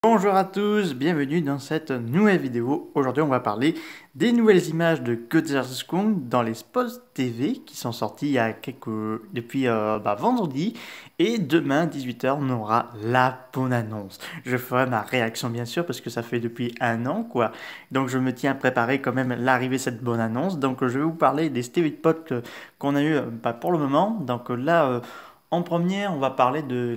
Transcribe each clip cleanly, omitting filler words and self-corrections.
Bonjour à tous, bienvenue dans cette nouvelle vidéo. Aujourd'hui on va parler des nouvelles images de Godzilla vs Kong dans les spots TV qui sont sortis depuis vendredi, et demain 18h on aura la bonne annonce. Je ferai ma réaction bien sûr parce que ça fait depuis un an quoi, donc je me tiens à préparer quand même l'arrivée de cette bonne annonce. Donc je vais vous parler des TV spots qu'on a eu pour le moment. Donc là en première on va parler de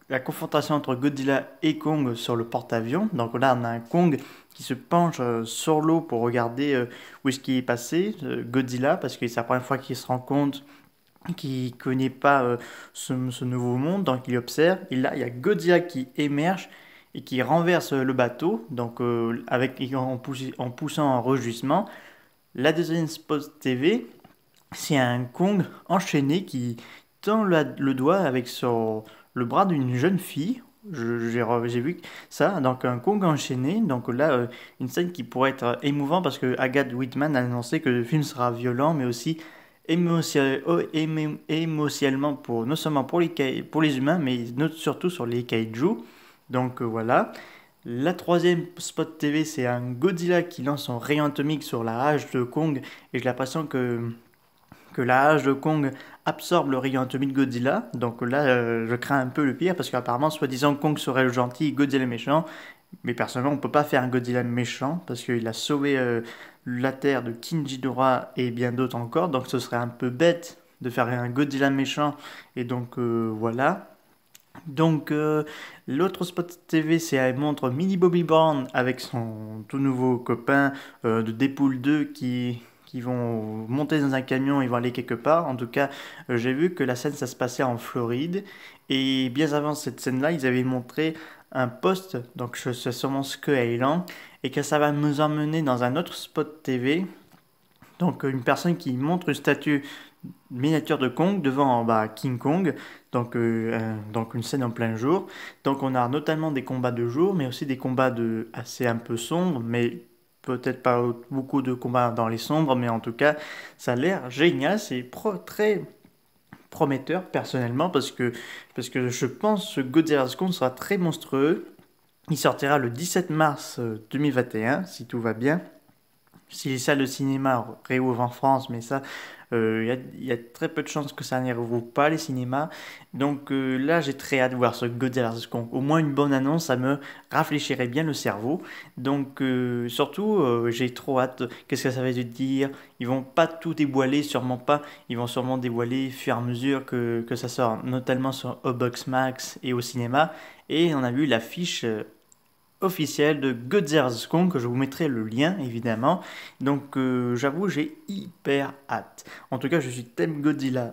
la confrontation entre Godzilla et Kong sur le porte-avions. Donc là, on a un Kong qui se penche sur l'eau pour regarder où est-ce qu'il est passé, Godzilla, parce que c'est la première fois qu'il se rend compte qu'il ne connaît pas ce nouveau monde, donc il observe. Et là, il y a Godzilla qui émerge et qui renverse le bateau, donc en poussant un rugissement. La deuxième spot TV, c'est un Kong enchaîné qui tend le doigt avec le bras d'une jeune fille. J'ai vu ça, donc un Kong enchaîné. Donc là, une scène qui pourrait être émouvante parce que Agathe Whitman a annoncé que le film sera violent, mais aussi émotionnellement non seulement pour les humains, mais surtout sur les kaiju. Donc voilà. La troisième spot TV, c'est un Godzilla qui lance son rayon atomique sur la hache de Kong, et j'ai l'impression que la hache de Kong absorbe le rayon atomique de Godzilla. Donc là, je crains un peu le pire parce qu'apparemment, soi-disant, Kong serait le gentil et Godzilla le méchant. Mais personnellement, on peut pas faire un Godzilla méchant parce qu'il a sauvé la Terre de King Ghidorah et bien d'autres encore. Donc ce serait un peu bête de faire un Godzilla méchant. Et donc voilà. Donc l'autre spot TV, c'est elle montre Millie Bobby Brown avec son tout nouveau copain de Deadpool 2 qui vont monter dans un camion, ils vont aller quelque part. En tout cas, j'ai vu que la scène, ça se passait en Floride. Et bien avant cette scène-là, ils avaient montré un post, donc c'est sûrement Skull Island, et que ça va nous emmener dans un autre spot TV. Donc une personne qui montre une statue miniature de Kong devant King Kong, donc une scène en plein jour. Donc on a notamment des combats de jour, mais aussi des combats assez un peu sombres, mais peut-être pas beaucoup de combats dans les sombres, mais en tout cas ça a l'air génial, c'est très prometteur personnellement parce que je pense que Godzilla vs Kong sera très monstrueux. Il sortira le 17 mars 2021 si tout va bien. Si les salles de cinéma réouvrent en France, mais ça, y a très peu de chances que ça n'y rouvre pas, les cinémas. Donc là, j'ai très hâte de voir ce Godzilla vs Kong. Au moins une bonne annonce, ça me rafraîchirait bien le cerveau. Donc surtout, j'ai trop hâte. Qu'est-ce que ça va dire? Ils vont pas tout dévoiler, sûrement pas. Ils vont sûrement dévoiler au fur et à mesure que ça sort, notamment sur Obox Max et au cinéma. Et on a vu l'affiche officiel de Godzilla vs Kong, que je vous mettrai le lien évidemment. Donc j'avoue, j'ai hyper hâte. En tout cas, je suis Team Godzilla.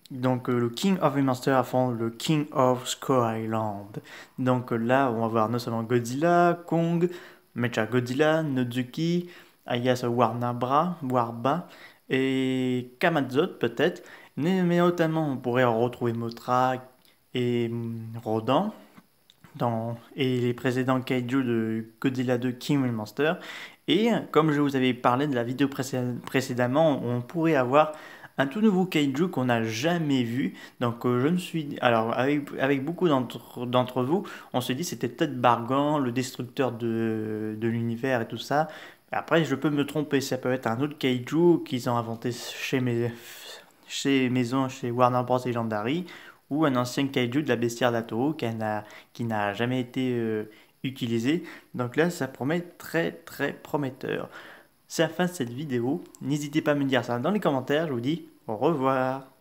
Donc le King of the Monsters affronte le King of Skull Island. Donc là, on va voir non seulement Godzilla, Kong, Mecha Godzilla, Nozuki, alias Warba et Kamazot peut-être. Mais notamment, on pourrait retrouver Mothra et Rodan et les précédents kaiju de Godzilla 2 King of Monster. Et comme je vous avais parlé de la vidéo précédemment, on pourrait avoir un tout nouveau kaiju qu'on n'a jamais vu. Donc je me suis... Alors avec beaucoup d'entre vous, on se dit c'était peut-être Bargan, le destructeur de l'univers et tout ça. Après, je peux me tromper, ça peut être un autre kaiju qu'ils ont inventé chez Warner Bros. Et Legendary, ou un ancien kaiju de la bestiaire d'Atoro qui n'a jamais été utilisé. Donc là, ça promet très très prometteur. C'est la fin de cette vidéo. N'hésitez pas à me dire ça dans les commentaires. Je vous dis au revoir.